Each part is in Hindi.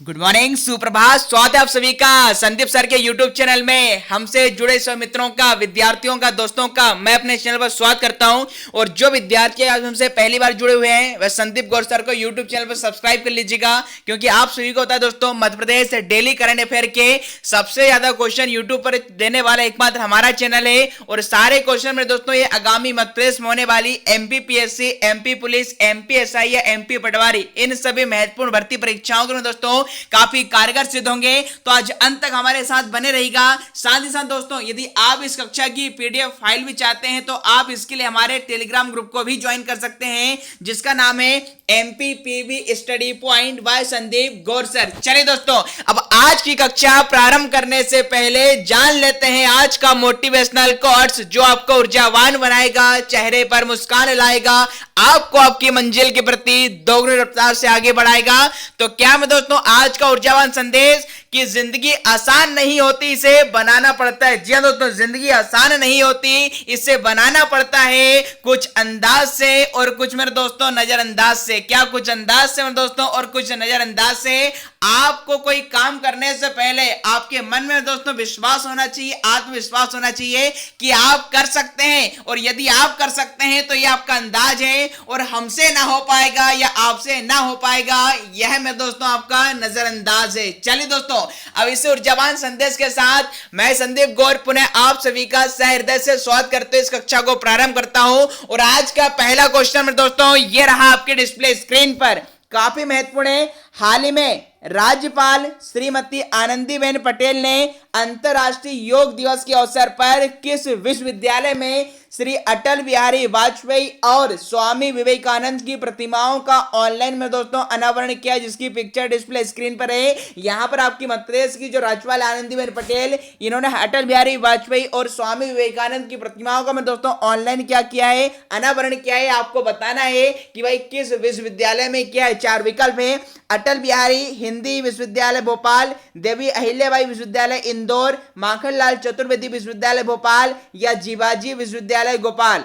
गुड मॉर्निंग, सुप्रभात। स्वागत है आप सभी का संदीप सर के यूट्यूब चैनल में। हमसे जुड़े सभी मित्रों का, विद्यार्थियों का, दोस्तों का मैं अपने चैनल पर स्वागत करता हूं। और जो विद्यार्थी आज हमसे पहली बार जुड़े हुए हैं वह संदीप गौर सर को यूट्यूब चैनल पर सब्सक्राइब कर लीजिएगा, क्योंकि आप सभी को होता है दोस्तों, Madhya Pradesh daily current affair के सबसे ज्यादा क्वेश्चन यूट्यूब पर देने वाला एकमात्र हमारा चैनल है। और सारे क्वेश्चन में दोस्तों ये आगामी मध्य प्रदेश में होने वाली एमपीपीएससी, एमपी पुलिस, एमपीएसआई या एमपी पटवारी, इन सभी महत्वपूर्ण भर्ती परीक्षाओं के दोस्तों काफी कारगर सिद्ध होंगे। तो आज अंत तक हमारे साथ बने रहेगा। साथ ही साथ दोस्तों, यदि आप इस कक्षा की पीडीएफ फाइल भी चाहते हैं तो आप इसके लिए हमारे टेलीग्राम ग्रुप को भी ज्वाइन कर सकते हैं, जिसका नाम है MPPV study point by Sandeep Gaur sir. चलिए दोस्तों, अब आज की कक्षा प्रारंभ करने से पहले जान लेते हैं आज का मोटिवेशनल कोट्स, जो आपको ऊर्जावान बनाएगा, चेहरे पर मुस्कान लाएगा, आपको आपकी मंजिल के प्रति दोगुनी रफ्तार से आगे बढ़ाएगा। तो क्या मैं दोस्तों आज का ऊर्जावान संदेश कि जिंदगी आसान नहीं होती, इसे बनाना पड़ता है। जी हां दोस्तों, जिंदगी आसान नहीं होती, इसे बनाना पड़ता है कुछ अंदाज से और कुछ मेरे दोस्तों नजरअंदाज से। क्या कुछ अंदाज से मेरे दोस्तों और कुछ नजरअंदाज से। आपको कोई काम करने से पहले आपके मन में दोस्तों विश्वास होना चाहिए, आत्मविश्वास होना चाहिए कि आप कर सकते हैं। और यदि आप कर सकते हैं तो यह आपका अंदाज है, और हमसे ना हो पाएगा या आपसे ना हो पाएगा, यह मेरे दोस्तों आपका नजरअंदाज है। चलिए दोस्तों, अब इस ऊर्जावान संदेश के साथ मैं संदीप गौर पुनः आप सभी का सहृदय से स्वागत करते हुए इस कक्षा को प्रारंभ करता हूं। और आज का पहला क्वेश्चन मेरे दोस्तों ये रहा आपके डिस्प्ले स्क्रीन पर, काफी महत्वपूर्ण है। हाल ही में राज्यपाल श्रीमती आनंदीबेन पटेल ने अंतर्राष्ट्रीय योग दिवस के अवसर पर किस विश्वविद्यालय में श्री अटल बिहारी वाजपेयी और स्वामी विवेकानंद की प्रतिमाओं का ऑनलाइन में दोस्तों अनावरण किया, जिसकी पिक्चर डिस्प्ले स्क्रीन पर है। यहां पर आपकी मध्य प्रदेश की जो राज्यपाल आनंदीबेन पटेल, इन्होंने अटल बिहारी वाजपेयी और स्वामी विवेकानंद की प्रतिमाओं का मैं दोस्तों ऑनलाइन क्या किया है, अनावरण किया है। आपको बताना है कि भाई किस विश्वविद्यालय में किया है। चार विकल्प है: अटल बिहारी हिंदी विश्वविद्यालय भोपाल, देवी अहिल्याबाई विश्वविद्यालय इंदौर, माखनलाल चतुर्वेदी विश्वविद्यालय भोपाल या जीवाजी विश्वविद्यालय गोपाल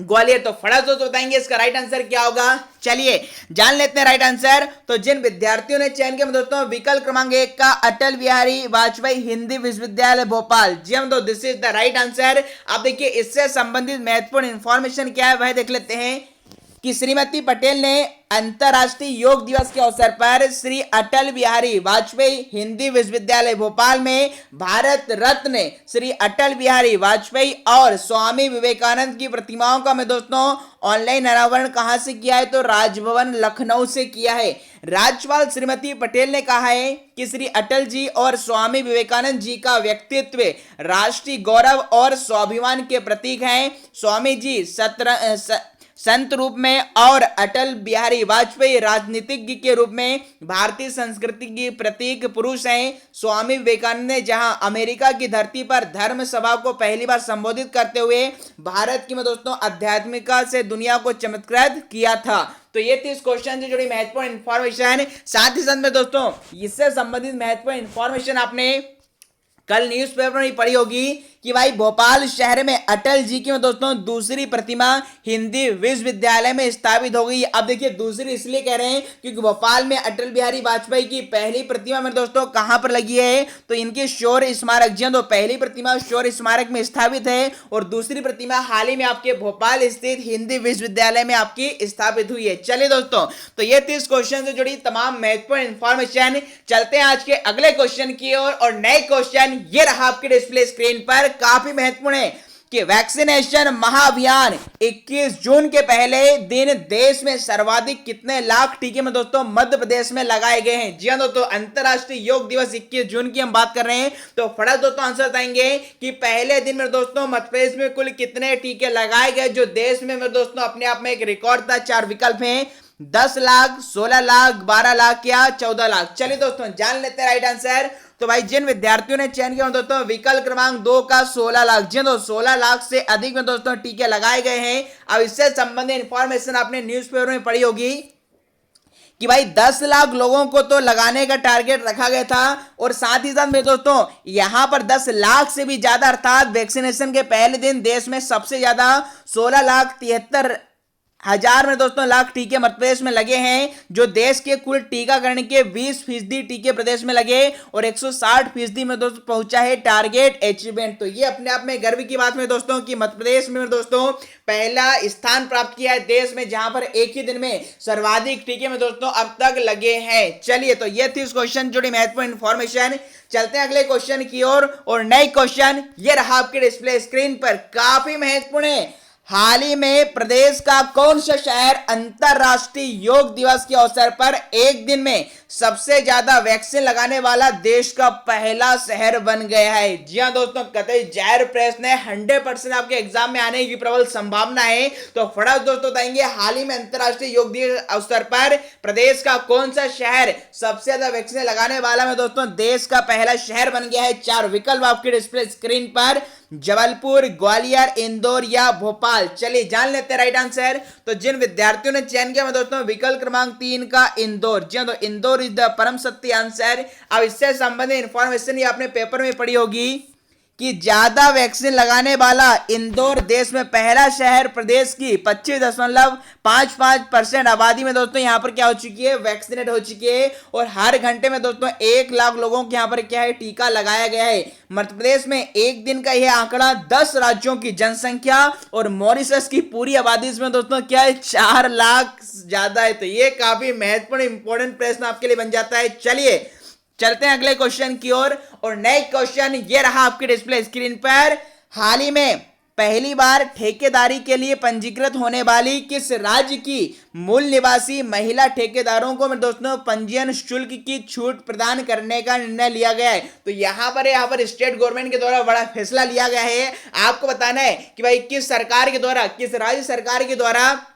ग्वालियर। तो फटाफट दोस्तों बताएंगे इसका राइट आंसर क्या होगा। चलिए जान लेते हैं राइट आंसर। तो जिन विद्यार्थियों ने चयन किया दोस्तों विकल्प क्रमांक 1 का अटल बिहारी वाजपेयी हिंदी विश्वविद्यालय भोपाल, जी हम तो this is the right answer. आप देखिए इससे संबंधित महत्वपूर्ण इंफॉर्मेशन क्या है वह देख लेते हैं कि श्रीमती पटेल ने अंतर्राष्ट्रीय योग दिवस के अवसर पर श्री अटल बिहारी वाजपेयी हिंदी विश्वविद्यालय भोपाल में भारत रत्न श्री अटल बिहारी वाजपेयी और स्वामी विवेकानंद की प्रतिमाओं का मैं दोस्तों ऑनलाइन अनावरण कहां से किया है, तो राजभवन लखनऊ से किया है। राज्यपाल श्रीमती पटेल ने कहा है कि श्री अटल जी और स्वामी विवेकानंद जी का व्यक्तित्व राष्ट्रीय गौरव और स्वाभिमान के प्रतीक हैं। स्वामी जी संत रूप में और अटल बिहारी वाजपेयी राजनीतिज्ञ के रूप में भारतीय संस्कृति की प्रतीक पुरुष हैं। स्वामी विवेकानंद ने जहां अमेरिका की धरती पर धर्म सभा को पहली बार संबोधित करते हुए भारत की में दोस्तों आध्यात्मिकता से दुनिया को चमत्कृत किया था। तो ये थी इस क्वेश्चन से जुड़ी महत्वपूर्ण इंफॉर्मेशन। साथ ही साथ में दोस्तों इससे संबंधित महत्वपूर्ण इंफॉर्मेशन आपने कल न्यूज़पेपर में पढ़ी होगी कि भाई भोपाल शहर में अटल जी की दोस्तों दूसरी प्रतिमा हिंदी विश्वविद्यालय में स्थापित हो गई। अब देखिए दूसरी इसलिए कह रहे हैं क्योंकि भोपाल में अटल बिहारी वाजपेयी की पहली प्रतिमा में दोस्तों कहां पर लगी है, तो इनके शौर्य स्मारक, जी तो पहली प्रतिमा शौर्य स्मारक में स्थापित है और दूसरी प्रतिमा हाल ही में आपके भोपाल स्थित हिंदी विश्वविद्यालय में आपकी स्थापित हुई है। चलिए दोस्तों, तो ये थी इस क्वेश्चन से जुड़ी तमाम महत्वपूर्ण इंफॉर्मेशन। चलते हैं आज के अगले क्वेश्चन की ओर और नए क्वेश्चन ये रहा आपके डिस्प्ले स्क्रीन पर, काफी महत्वपूर्ण है कि वैक्सीनेशन महाअभियान 21 जून के पहले दिन देश में सर्वाधिक कितने लाख टीके में दोस्तों मध्य प्रदेश में लगाए गए हैं। जी हां दोस्तों, अंतर्राष्ट्रीय योग दिवस 21 जून की हम बात कर रहे हैं। तो फटाफट दोस्तों आंसर बताएंगे कि पहले दिन में दोस्तों मध्य प्रदेश में कुल कितने टीके लगाए गए, जो देश में मेरे दोस्तों अपने आप में एक रिकॉर्ड था। चार विकल्प हैं: 10 लाख, 16 लाख, 12 लाख या 14 लाख। चलिए दोस्तों जान लेते हैं राइट आंसर। तो भाई जिन विद्यार्थियों ने चयन किया दोस्तों विकल्प क्रमांक 2 का 16 लाख, जी तो 16 लाख से अधिक में दोस्तों टीके लगाए गए हैं। अब इससे संबंधित इंफॉर्मेशन आपने न्यूज़पेपर में पढ़ी होगी कि भाई 10 लाख लोगों को तो लगाने का टारगेट रखा गया था, और साथ ही साथ में दोस्तों यहां पर 10 लाख से भी ज्यादा अर्थात वैक्सीनेशन के पहले दिन देश में सबसे ज्यादा 16 लाख 73 हजार में दोस्तों लाख टीके मध्य प्रदेश में लगे हैं, जो देश के कुल टीकाकरण के 20% टीके प्रदेश में लगे और 160% में दोस्तों पहुंचा है टारगेट अचीवमेंट। तो ये अपने आप में गर्व की बात है दोस्तों कि मध्य प्रदेश में दोस्तों पहला स्थान प्राप्त किया है देश में, जहां पर एक ही दिन में सर्वाधिक टीके में दोस्तों अब तक लगे हैं। चलिए, तो ये थी इस क्वेश्चन जुड़ी महत्वपूर्ण इंफॉर्मेशन। चलते हैं अगले क्वेश्चन की ओर और नए क्वेश्चन ये रहा आपके डिस्प्ले स्क्रीन पर, काफी महत्वपूर्ण है। हाल ही में प्रदेश का कौन सा शहर अंतरराष्ट्रीय योग दिवस के अवसर पर एक दिन में सबसे ज्यादा वैक्सीन लगाने वाला देश का पहला शहर बन गया है? जी हां दोस्तों, कतई जाहिर प्रश्न है, 100% आपके एग्जाम में आने की प्रबल संभावना है। तो फटाफट दोस्तों बताएंगे, हाल ही में अंतरराष्ट्रीय योग दिवस अवसर पर प्रदेश का कौन सा शहर सबसे ज्यादा वैक्सीन लगाने वाला में दोस्तों देश का पहला शहर बन गया है? 4 विकल्प आपके डिस्प्ले स्क्रीन पर, जबलपुर, ग्वालियर, इंदौर या भोपाल। चलिए जान लेते हैं राइट आंसर। तो जिन विद्यार्थियों ने चयन किया दोस्तों विकल्प क्रमांक 3 का इंदौर, जी तो इंदौर इज द परम सत्य आंसर। अब इससे संबंधित इंफॉर्मेशन ये आपने पेपर में पढ़ी होगी कि ज्यादा वैक्सीन लगाने वाला इंदौर देश में पहला शहर, प्रदेश की 25.55% आबादी में दोस्तों यहां पर क्या हो चुकी है, वैक्सीनेट हो चुकी है और हर घंटे में दोस्तों 1 लाख लोगों को यहां पर क्या है, टीका लगाया गया है। मध्य प्रदेश में एक दिन का यह आंकड़ा 10 राज्यों की जनसंख्या और मॉरिशस की पूरी आबादी इसमें दोस्तों क्या है, 4 लाख ज्यादा है। तो ये काफी महत्वपूर्ण इंपॉर्टेंट प्रश्न आपके लिए बन जाता है। चलिए चलते हैं अगले क्वेश्चन की ओर और नए क्वेश्चन ये रहा आपके डिस्प्ले स्क्रीन पर। हाल ही में पहली बार ठेकेदारी के लिए पंजीकृत होने वाली किस राज्य की मूल निवासी महिला ठेकेदारों को दोस्तों पंजीयन शुल्क की छूट प्रदान करने का निर्णय लिया गया है? तो यहाँ पर स्टेट गवर्नमेंट के द्वारा बड़ा फैसला लिया गया है। आपको बताना है कि भाई किस सरकार के द्वारा, किस राज्य सरकार के द्वारा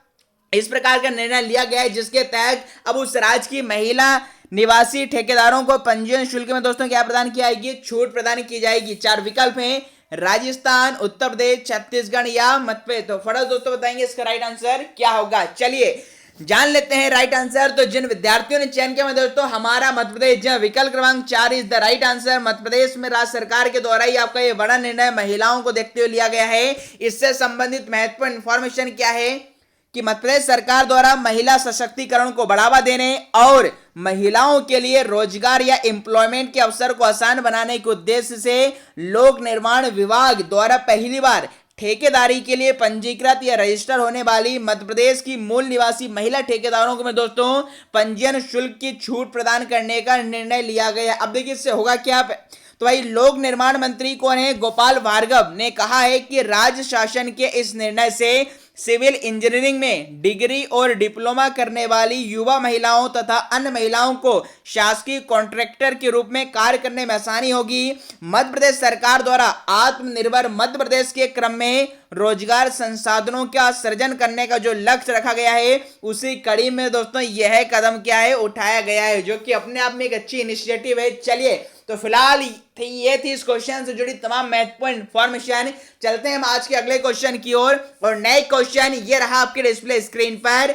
इस प्रकार का निर्णय लिया गया है, जिसके तहत अब उस राज्य की महिला निवासी ठेकेदारों को पंजीयन शुल्क में दोस्तों क्या प्रदान किया जाएगी, छूट प्रदान की जाएगी। 4 विकल्प हैं, राजस्थान, उत्तर प्रदेश, छत्तीसगढ़ या मध्य प्रदेश। तो फटाफट दोस्तों बताएंगे इसका राइट आंसर क्या होगा। चलिए जान लेते हैं राइट आंसर। तो जिन विद्यार्थियों ने चयन किया दोस्तों हमारा मध्य प्रदेश, विकल्प क्रमांक 4 is the right answer. Madhya Pradesh में राज्य सरकार के द्वारा ही आपका ये बड़ा निर्णय महिलाओं को देखते हुए लिया गया है। इससे संबंधित महत्वपूर्ण इंफॉर्मेशन क्या है कि मध्य प्रदेश सरकार द्वारा महिला सशक्तिकरण को बढ़ावा देने और महिलाओं के लिए रोजगार या एम्प्लॉयमेंट के अवसर को आसान बनाने के उद्देश्य से लोक निर्माण विभाग द्वारा पहली बार ठेकेदारी के लिए पंजीकृत या रजिस्टर होने वाली मध्य प्रदेश की मूल निवासी महिला ठेकेदारों को दोस्तों पंजीयन शुल्क की छूट प्रदान करने का निर्णय लिया गया। अब देखिए इससे होगा क्या। तो भाई लोक निर्माण मंत्री कौन है, गोपाल भार्गव ने कहा है कि राज्य शासन के इस निर्णय से सिविल इंजीनियरिंग में डिग्री और डिप्लोमा करने वाली युवा महिलाओं तथा अन्य महिलाओं को शासकीय कॉन्ट्रैक्टर के रूप में कार्य करने में आसानी होगी। मध्य प्रदेश सरकार द्वारा आत्मनिर्भर मध्य प्रदेश के क्रम में रोजगार संसाधनों का सृजन करने का जो लक्ष्य रखा गया है, उसी कड़ी में दोस्तों यह कदम क्या है, उठाया गया है, जो कि अपने आप में एक अच्छी इनिशिएटिव है। चलिए तो फिलहाल ये थी इस क्वेश्चन से जुड़ी तमाम महत्वपूर्ण इंफॉर्मेशन। चलते हैं हम आज के अगले क्वेश्चन की ओर और नए क्वेश्चन ये रहा आपके डिस्प्ले स्क्रीन पर।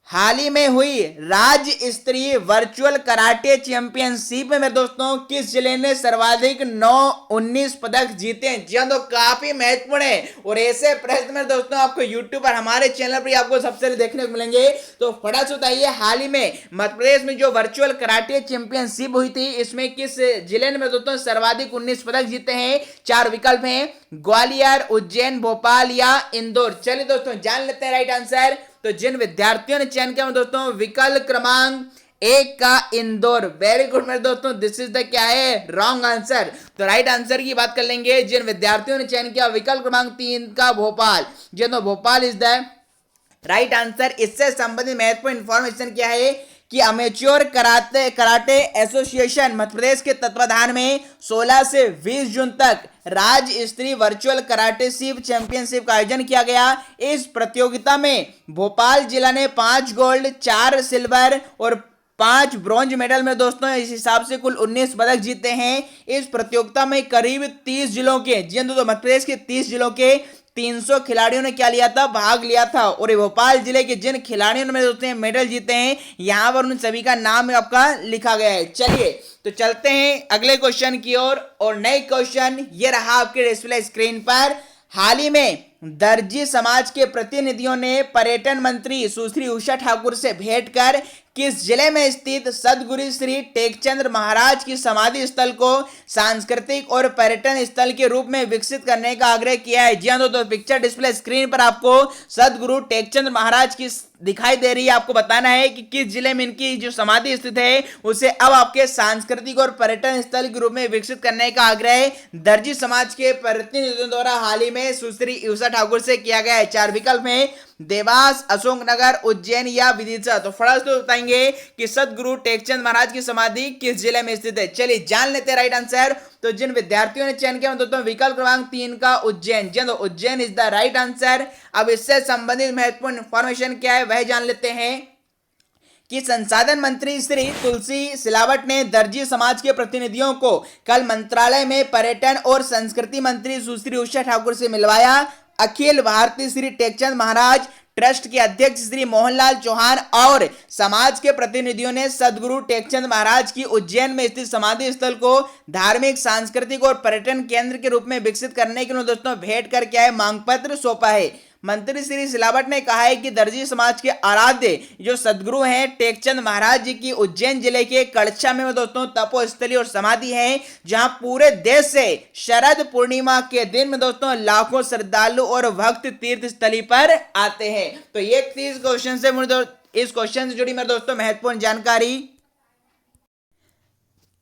हाल ही में हुई राज्य स्तरीय वर्चुअल कराटे चैंपियनशिप में दोस्तों किस जिले ने सर्वाधिक 19 पदक जीते हैं? जी तो काफी महत्वपूर्ण है और ऐसे प्रश्न में दोस्तों आपको यूट्यूब पर हमारे चैनल पर आपको सबसे पहले देखने को मिलेंगे। तो फटाफट से बताइए, हाल ही में मध्य प्रदेश में जो वर्चुअल कराटे चैंपियनशिप हुई थी, इसमें किस जिले ने दोस्तों सर्वाधिक 19 पदक जीते हैं? 4 विकल्प हैं, ग्वालियर, उज्जैन, भोपाल या इंदौर। चलिए दोस्तों जान लेते हैं राइट आंसर। तो जिन विद्यार्थियों ने चयन किया दोस्तों विकल्प क्रमांक 1 का इंदौर, वेरी गुड मेरे दोस्तों, दिस इज द क्या है, रॉन्ग आंसर। तो राइट आंसर की बात कर लेंगे। जिन विद्यार्थियों ने चयन किया विकल्प क्रमांक 3 का भोपाल, जी तो Bhopal is the right answer. इससे संबंधित महत्वपूर्ण इंफॉर्मेशन क्या है कि amateur karate association Madhya Pradesh के तत्वाधान में 16 से 20 जून तक राज्य स्तरीय वर्चुअल कराटे चैंपियनशिप का आयोजन किया गया। इस प्रतियोगिता में भोपाल जिला ने 5 गोल्ड, 4 सिल्वर और 5 ब्रॉन्ज मेडल में दोस्तों इस हिसाब से कुल 19 पदक जीते हैं। इस प्रतियोगिता में करीब 30 जिलों के, जी तो मध्य प्रदेश के 30 जिलों के 300 खिलाड़ियों ने क्या लिया था, भाग लिया था। और ये भोपाल जिले के जिन खिलाड़ियों ने दोस्तों मेडल जीते हैं, यहां पर उन सभी का नाम आपका लिखा गया है। चलिए तो चलते हैं अगले क्वेश्चन की ओर और नए क्वेश्चन ये रहा आपके डिस्प्ले स्क्रीन पर। हाल ही में दर्जी समाज के प्रतिनिधियों ने पर्यटन मंत्री सुश्री उषा ठाकुर से भेंट कर किस जिले में स्थित सदगुरु श्री टेकचंद महाराज की समाधि स्थल को सांस्कृतिक और पर्यटन स्थल के रूप में विकसित करने का आग्रह किया है। जी हाँ दोस्तों, पिक्चर डिस्प्ले स्क्रीन पर आपको सदगुरु टेकचंद महाराज की दिखाई दे रही है। आपको बताना है कि किस जिले में इनकी जो समाधि स्थित है उसे अब आपके सांस्कृतिक और पर्यटन स्थल के रूप में विकसित करने का आग्रह दर्जी समाज के प्रतिनिधियों द्वारा हाल ही में सुश्री उषा ठाकुर से किया गया है। 4 विकल्प में देवास, अशोकनगर, उज्जैन या विदिशा। तो फटाफट से बताएंगे कि सदगुरु टेकचंद महाराज की समाधि किस जिले में स्थित है। चलिए जान लेते हैं राइट आंसर। तो जिन विद्यार्थियों ने चयन किया दोस्तों विकल्प क्रमांक 3 का उज्जैन, जी तो Ujjain is the right answer. अब इससे संबंधित महत्वपूर्ण इंफॉर्मेशन क्या है वह जान लेते हैं कि संसाधन मंत्री श्री तुलसी सिलावट ने दर्जी समाज के प्रतिनिधियों को कल मंत्रालय में पर्यटन और संस्कृति मंत्री सुश्री उषा ठाकुर से मिलवाया। अखिल भारतीय श्री टेकचंद महाराज ट्रस्ट के अध्यक्ष श्री मोहनलाल चौहान और समाज के प्रतिनिधियों ने सदगुरु टेकचंद महाराज की उज्जैन में स्थित समाधि स्थल को धार्मिक, सांस्कृतिक और पर्यटन केंद्र के रूप में विकसित करने के लिए दोस्तों भेंट कर क्या है मांग पत्र सौंपा है। मंत्री श्री सिलावट ने कहा है कि दर्जी समाज के आराध्य जो सदगुरु हैं टेकचंद महाराज जी की उज्जैन जिले के कड़छा में दोस्तों तपोस्थली और समाधि है, जहां पूरे देश से शरद पूर्णिमा के दिन में दोस्तों लाखों श्रद्धालु और भक्त तीर्थ स्थली पर आते हैं। तो ये 30 क्वेश्चन से इस क्वेश्चन से जुड़ी मेरे दोस्तों महत्वपूर्ण जानकारी।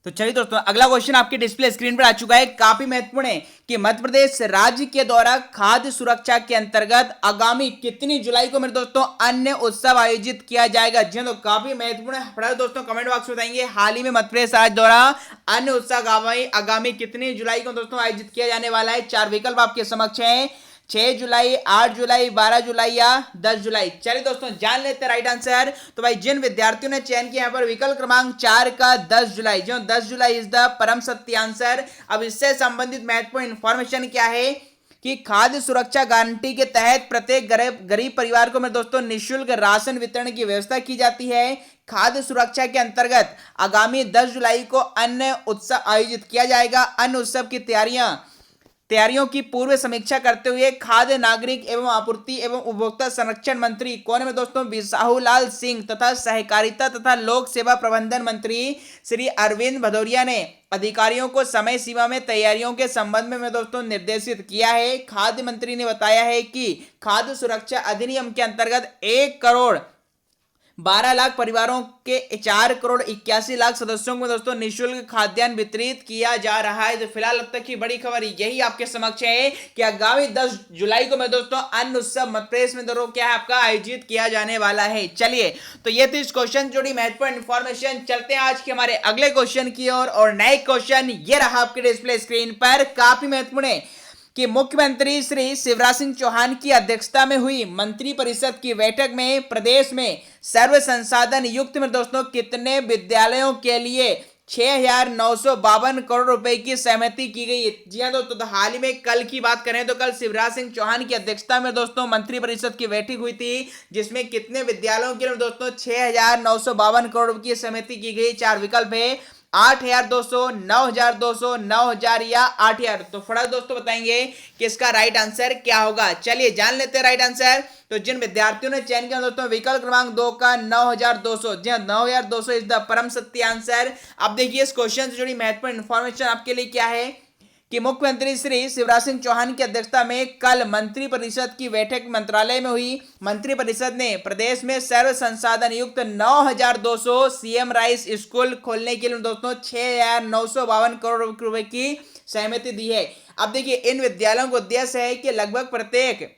तो चलिए दोस्तों अगला क्वेश्चन आपके डिस्प्ले स्क्रीन पर आ चुका है, काफी महत्वपूर्ण है कि मध्य प्रदेश राज्य के द्वारा खाद्य सुरक्षा के अंतर्गत आगामी कितनी जुलाई को मेरे दोस्तों अन्य उत्सव आयोजित किया जाएगा। जी तो काफी महत्वपूर्ण है, फटाफट दोस्तों कमेंट बॉक्स में बताएंगे हाल ही में मध्य प्रदेश राज्य द्वारा अन्य उत्सव आगामी कितनी जुलाई को दोस्तों आयोजित किया जाने वाला है। 4 विकल्प आपके समक्ष है, 6 जुलाई, 8 जुलाई, 12 जुलाई या 10 जुलाई। चलिए दोस्तों जान लेते हैं राइट आंसर। तो भाई जिन विद्यार्थियों ने चयन किया यहाँ पर विकल्प क्रमांक 4 का 10 जुलाई, जो 10 जुलाई इज द परम सत्य आंसर। अब इससे संबंधित महत्वपूर्ण इंफॉर्मेशन क्या है कि खाद्य सुरक्षा गारंटी के तहत प्रत्येक गरीब परिवार को मेरे दोस्तों निःशुल्क राशन वितरण की व्यवस्था की जाती है। खाद्य सुरक्षा के अंतर्गत आगामी 10 जुलाई को अन्य उत्सव आयोजित किया जाएगा। अन्य उत्सव की तैयारियों की पूर्व समीक्षा करते हुए खाद्य, नागरिक एवं आपूर्ति एवं उपभोक्ता संरक्षण मंत्री कौन है दोस्तों बिसाहूलाल सिंह तथा सहकारिता तथा लोक सेवा प्रबंधन मंत्री श्री अरविंद भदौरिया ने अधिकारियों को समय सीमा में तैयारियों के संबंध में दोस्तों निर्देशित किया है। खाद्य मंत्री ने बताया है कि खाद्य सुरक्षा अधिनियम के अंतर्गत 1 करोड़ 12 लाख परिवारों के 4 करोड़ 81 लाख सदस्यों को दोस्तों निःशुल्क खाद्यान्न वितरित किया जा रहा है। तो फिलहाल अब तक की बड़ी खबर यही आपके समक्ष है कि आगामी 10 जुलाई को मैं दोस्तों अन्य उत्सव मध्य प्रदेश में दोस्तों क्या है आपका आयोजित किया जाने वाला है। चलिए तो ये थी इस क्वेश्चन जुड़ी महत्वपूर्ण इंफॉर्मेशन। चलते हैं आज के हमारे अगले क्वेश्चन की ओर और नए क्वेश्चन ये रहा आपके डिस्प्ले स्क्रीन पर, काफी महत्वपूर्ण है कि मुख्यमंत्री श्री शिवराज सिंह चौहान की अध्यक्षता में हुई मंत्रिपरिषद की बैठक में प्रदेश में सर्व संसाधन युक्त में दोस्तों कितने विद्यालयों के लिए 6,952 करोड़ रुपए की सहमति की गई। जी हाँ दोस्तों, तो हाल ही में कल की बात करें तो कल शिवराज सिंह चौहान की अध्यक्षता में दोस्तों मंत्रिपरिषद की बैठक हुई थी, जिसमें कितने विद्यालयों के लिए दोस्तों 6,952 करोड़ रुपए की सहमति की गई। 4 विकल्प है, 8,200, 9,200, 9,000 या 8,000। तो फटाफट दोस्तों बताएंगे कि इसका राइट आंसर क्या होगा। चलिए जान लेते हैं राइट आंसर। तो जिन विद्यार्थियों ने चयन किया दोस्तों विकल्प क्रमांक 2 का 9,200, जी 9,200 इज द परम सत्य आंसर। अब देखिए इस क्वेश्चन से जुड़ी महत्वपूर्ण इंफॉर्मेशन आपके लिए क्या है कि मुख्यमंत्री श्री शिवराज सिंह चौहान की अध्यक्षता में कल मंत्रिपरिषद की बैठक मंत्रालय में हुई। मंत्रिपरिषद ने प्रदेश में सर्व संसाधन युक्त 9,200 सीएम राइस स्कूल खोलने के लिए दोस्तों 6,952 करोड़ रुपए की सहमति दी है। अब देखिए इन विद्यालयों का उद्देश्य है कि लगभग प्रत्येक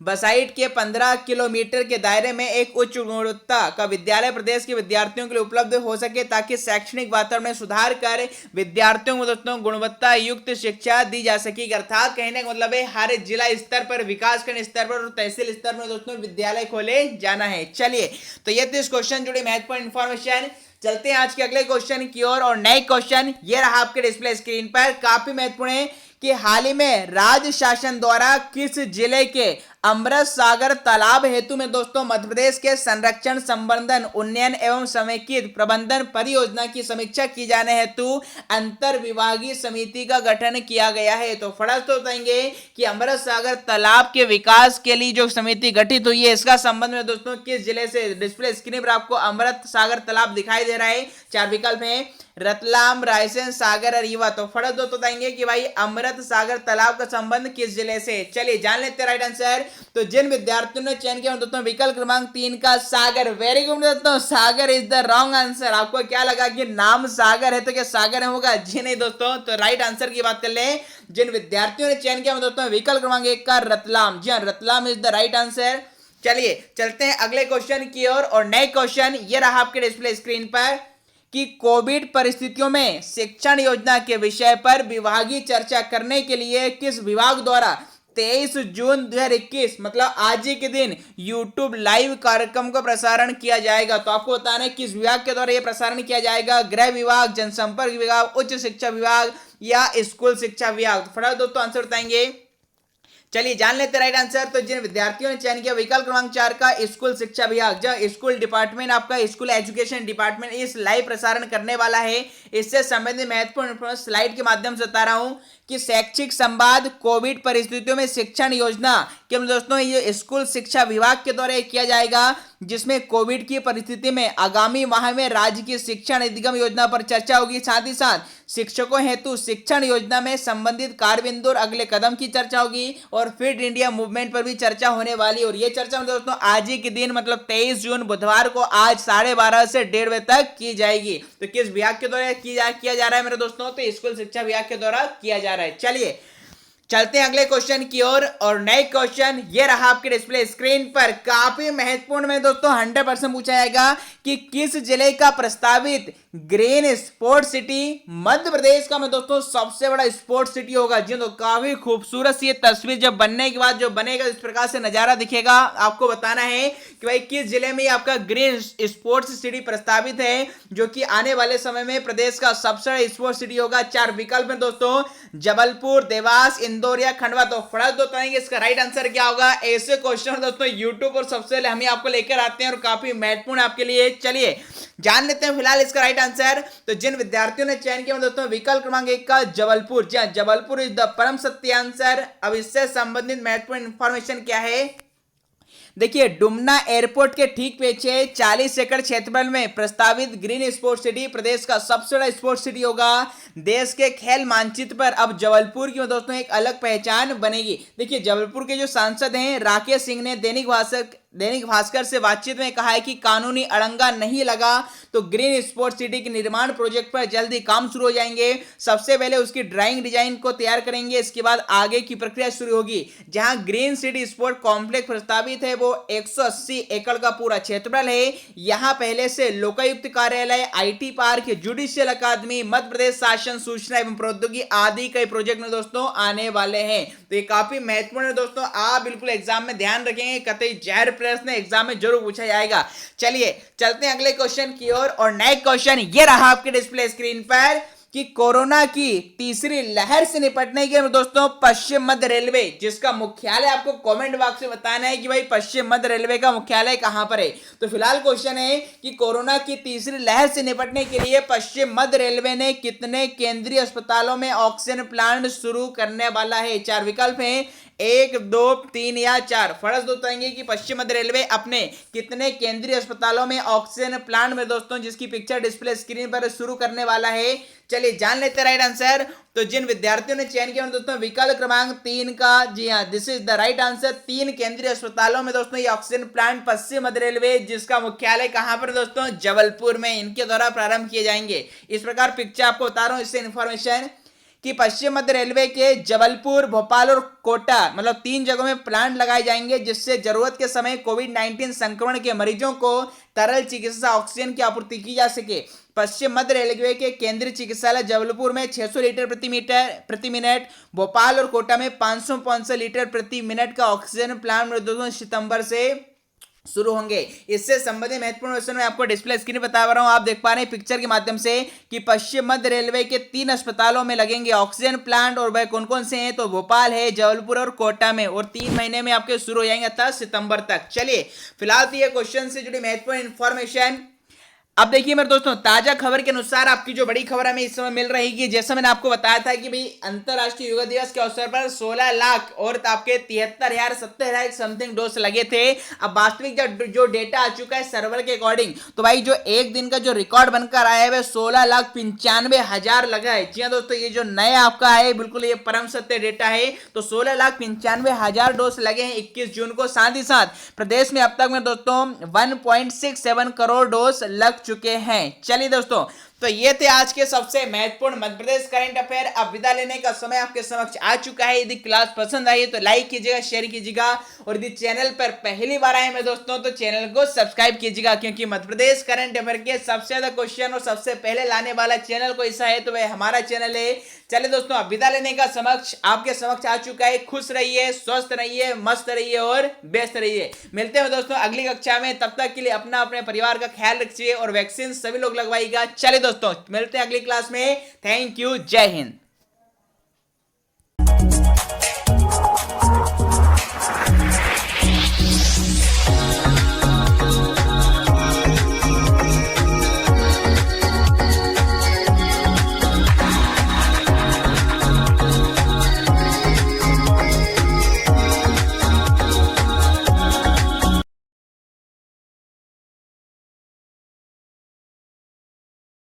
बसाइट के 15 किलोमीटर के दायरे में एक उच्च गुणवत्ता का विद्यालय प्रदेश के विद्यार्थियों के लिए उपलब्ध हो सके, ताकि शैक्षणिक वातावरण में सुधार कर विद्यार्थियों को दोस्तों गुणवत्ता युक्त शिक्षा दी जा सके। अर्थात कहने का मतलब है हर जिला स्तर पर, विकासखंड स्तर पर और तहसील स्तर पर दोस्तों विद्यालय खोले जाना है। चलिए तो ये तो इस क्वेश्चन जुड़ी महत्वपूर्ण इंफॉर्मेशन। चलते हैं आज के अगले क्वेश्चन की ओर और नए क्वेश्चन ये रहा आपके डिस्प्ले स्क्रीन पर, काफी महत्वपूर्ण है कि हाल ही में राज्य शासन द्वारा किस जिले के अमृत सागर तालाब हेतु में दोस्तों मध्य प्रदेश के संरक्षण संवर्धन उन्नयन एवं समेकित प्रबंधन परियोजना की समीक्षा की जाने हेतु अंतर विभागीय समिति का गठन किया गया है। तो फटाफट तो बताएंगे कि अमृत सागर तालाब के विकास के लिए जो समिति गठित हुई है इसका संबंध में दोस्तों किस जिले से। डिस्प्ले स्क्रीन पर आपको अमृत सागर तालाब दिखाई दे रहा है, चार विकल्प है रतलाम, रायसेन, सागर और रीवा। तो फटाफट दोस्तों बताएंगे कि भाई अमृत सागर तालाब का संबंध किस जिले से। चलिए जान लेते हैं राइट आंसर। तो जिन विद्यार्थियों ने चयन किया दोस्तों विकल्प क्रमांक 3 का सागर, वेरी गुड दोस्तों, सागर इज द रॉन्ग आंसर। आपको क्या लगा कि नाम सागर है तो क्या सागर होगा? जी नहीं दोस्तों। तो राइट आंसर की बात कर ले, जिन विद्यार्थियों ने चयन किया दोस्तों विकल्प क्रमांक 1 का रतलाम, जी हाँ Ratlam is the right answer. चलिए चलते हैं अगले क्वेश्चन की ओर और नए क्वेश्चन ये रहा आपके डिस्प्ले स्क्रीन पर कि कोविड परिस्थितियों में शिक्षण योजना के विषय पर विभागीय चर्चा करने के लिए किस विभाग द्वारा 23 जून 2021 मतलब आज ही के दिन YouTube लाइव कार्यक्रम का प्रसारण किया जाएगा। तो आपको बताना है किस विभाग के द्वारा यह प्रसारण किया जाएगा, गृह विभाग, जनसंपर्क विभाग, उच्च शिक्षा विभाग या स्कूल शिक्षा विभाग। तो फटाफट दोस्तों आंसर बताएंगे। चलिए जान लेते राइट आंसर। तो जिन विद्यार्थियों ने चयन किया विकल्प क्रमांक 4 का स्कूल शिक्षा विभाग, जो स्कूल डिपार्टमेंट आपका स्कूल एजुकेशन डिपार्टमेंट इस लाइव प्रसारण करने वाला है। इससे संबंधित महत्वपूर्ण इंफॉर्मेशन स्लाइड के माध्यम से बता रहा हूं कि शैक्षिक संवाद कोविड परिस्थितियों में शिक्षण योजना कि दोस्तों ये स्कूल शिक्षा विभाग के द्वारा किया जाएगा, जिसमें कोविड की परिस्थिति में आगामी माह में राज्य की शिक्षण निगम योजना पर चर्चा होगी। साथ ही साथ शिक्षकों हेतु शिक्षण योजना में संबंधित कार्यबिंदु और अगले कदम की चर्चा होगी और फिट इंडिया मूवमेंट पर भी चर्चा होने वाली। और ये चर्चा दोस्तों आज ही के दिन मतलब 23 जून बुधवार को आज 12:30 से 1:30 बजे तक की जाएगी। तो किस विभाग के द्वारा किया जा रहा है मेरे दोस्तों? तो स्कूल शिक्षा विभाग के द्वारा किया जा रहा है। चलिए चलते हैं अगले क्वेश्चन की ओर और नए क्वेश्चन ये रहा आपके डिस्प्ले स्क्रीन पर। काफी महत्वपूर्ण में दोस्तों 100% पूछा जाएगा कि किस जिले का प्रस्तावित green sports city Madhya Pradesh का में दोस्तों सबसे बड़ा स्पोर्ट्स सिटी होगा। जी तो काफी खूबसूरत सी तस्वीर जब बनने के बाद जो बनेगा इस प्रकार से नजारा दिखेगा। आपको बताना है कि भाई किस जिले में आपका ग्रीन स्पोर्ट्स सिटी प्रस्तावित है, जो कि आने वाले समय में प्रदेश का सबसे बड़ा स्पोर्ट्स सिटी होगा। चार विकल्प में दोस्तों जबलपुर, देवास, इंदौर या खंडवा। तो फटाफट बताएंगे इसका राइट आंसर क्या होगा। ऐसे क्वेश्चन दोस्तों यूट्यूब पर सबसे पहले हम ही आपको लेकर आते हैं और काफी महत्वपूर्ण आपके लिए। चलिए जान लेते हैं फिलहाल इसका राइट आंसर। तो जिन विद्यार्थियों ने चयन किया दोस्तों विकल्प क्रमांक 1 का जबलपुर, जी जबलपुर इज द परम सत्य आंसर। अब इससे संबंधित महत्वपूर्ण इंफॉर्मेशन क्या है देखिए, डुमना एयरपोर्ट के ठीक पीछे 40 एकड़ क्षेत्रफल में प्रस्तावित ग्रीन स्पोर्ट्स सिटी प्रदेश का सबसे बड़ा स्पोर्ट्स सिटी होगा। देश के खेल मानचित्र पर अब जबलपुर की दोस्तों एक अलग पहचान बनेगी। देखिए जबलपुर के जो सांसद हैं राकेश सिंह ने दैनिक भास्कर से बातचीत में कहा है कि कानूनी अड़ंगा नहीं लगा तो ग्रीन स्पोर्ट्स सिटी के निर्माण प्रोजेक्ट पर जल्दी काम शुरू हो जाएंगे। सबसे पहले उसकी ड्राइंग डिजाइन को तैयार करेंगे, इसके बाद आगे की प्रक्रिया शुरू होगी। जहां ग्रीन सिटी स्पोर्ट कॉम्प्लेक्स प्रस्तावित है वो 180 एकड़ का पूरा क्षेत्रफल है। यहां पहले से लोकायुक्त कार्यालय, IT पार्क, जुडिशियल अकादमी, मध्य प्रदेश शासन, सूचना एवं प्रौद्योगिकी आदि कई प्रोजेक्ट में दोस्तों आने वाले हैं। तो ये काफी महत्वपूर्ण है दोस्तों, आप बिल्कुल एग्जाम में ध्यान रखेंगे, कतई जहर प्रश्न एग्जाम में जरूर पूछा जाएगा। चलिए चलते हैं अगले क्वेश्चन की ओर और नए क्वेश्चन ये रहा आपके डिस्प्ले स्क्रीन पर कि कोरोना की तीसरी लहर से निपटने के दोस्तों पश्चिम मध्य रेलवे, जिसका मुख्यालय आपको कमेंट बॉक्स में बताना है कि भाई पश्चिम मध्य रेलवे का मुख्यालय कहां पर है। तो फिलहाल क्वेश्चन है कि कोरोना की तीसरी लहर से निपटने के लिए पश्चिम मध्य रेलवे ने कितने केंद्रीय अस्पतालों में ऑक्सीजन प्लांट शुरू करने वाला है। चार विकल्प हैं 1, 2, 3 या 4। फर्ज बताएंगे कि पश्चिम मध्य रेलवे अपने कितने केंद्रीय अस्पतालों में ऑक्सीजन प्लांट में दोस्तों जिसकी पिक्चर डिस्प्ले स्क्रीन पर शुरू करने वाला है। चलिए जान लेते हैं राइट आंसर। तो जिन विद्यार्थियों ने चयन किया दोस्तों विकल्प क्रमांक 3 का, जी हाँ this is the right answer. 3 केंद्रीय अस्पतालों में दोस्तों ये ऑक्सीजन प्लांट पश्चिम मध्य रेलवे, जिसका मुख्यालय कहां पर दोस्तों जबलपुर में, इनके द्वारा प्रारंभ किए जाएंगे। इस प्रकार पिक्चर आपको बता रहा हूं इससे इंफॉर्मेशन कि पश्चिम मध्य रेलवे के जबलपुर, भोपाल और कोटा मतलब 3 जगहों में प्लांट लगाए जाएंगे, जिससे जरूरत के समय कोविड-19 संक्रमण के मरीजों को तरल चिकित्सा ऑक्सीजन की आपूर्ति की जा सके। पश्चिम मध्य रेलवे के केंद्रीय चिकित्सालय जबलपुर में 600 लीटर प्रति मिनट, भोपाल और कोटा में 500 लीटर प्रति मिनट का ऑक्सीजन प्लांट दोस्तों सितंबर से शुरू होंगे। इससे संबंधित महत्वपूर्ण क्वेश्चन मैं आपको डिस्प्ले स्क्रीन बता रहा हूं, आप देख पा रहे हैं पिक्चर के माध्यम से कि पश्चिम मध्य रेलवे के 3 अस्पतालों में लगेंगे ऑक्सीजन प्लांट, और वह कौन कौन से हैं, तो भोपाल है, जबलपुर और कोटा में, और 3 महीने में आपके शुरू हो जाएंगे 10 सितंबर तक। चलिए फिलहाल तो ये क्वेश्चन से जुड़ी महत्वपूर्ण इंफॉर्मेशन। अब देखिए मेरे दोस्तों, ताजा खबर के अनुसार आपकी जो बड़ी खबर हमें इस समय मिल रही है, जैसा मैंने आपको बताया था कि भाई अंतरराष्ट्रीय योगा दिवस के अवसर पर 16 लाख और आपके 73,000 70,000 समथिंग डोज लगे थे। अब वास्तविक जो डेटा आ चुका है सर्वर के अकॉर्डिंग, तो भाई जो एक दिन का जो रिकॉर्ड बनकर आया है वह 16,95,000 लगा है। जी हाँ दोस्तों, ये जो नए आपका है बिल्कुल ये परम सत्य डेटा है। तो 16,95,000 डोज लगे हैं 21 जून को। साथ ही साथ प्रदेश में अब तक में दोस्तों 1.67 करोड़ डोज लग चुके हैं। चलिए दोस्तों, तो ये थे आज के सबसे महत्वपूर्ण मध्य प्रदेश करंट अफेयर। अब विदा लेने का समय आपके समक्ष आ चुका है। यदि क्लास पसंद आई तो लाइक कीजिएगा, शेयर कीजिएगा, और यदि चैनल पर पहली बार आए हैं दोस्तों तो चैनल को सब्सक्राइब कीजिएगा, क्योंकि मध्य प्रदेश करंट अफेयर के सबसे ज्यादा क्वेश्चन और सबसे पहले लाने वाला चैनल कोई सा है तो वह हमारा चैनल है। चलिए दोस्तों, अब विदा लेने का समक्ष आपके समक्ष आ चुका है। खुश रहिए, स्वस्थ रहिए, मस्त रहिए और व्यस्त रहिए। मिलते हैं दोस्तों अगली कक्षा में, तब तक के लिए अपना अपने परिवार का ख्याल रखिए और वैक्सीन सभी लोग लगवाइएगा। चलिए दोस्तों, मिलते हैं अगली क्लास में। थैंक यू, जय हिंद।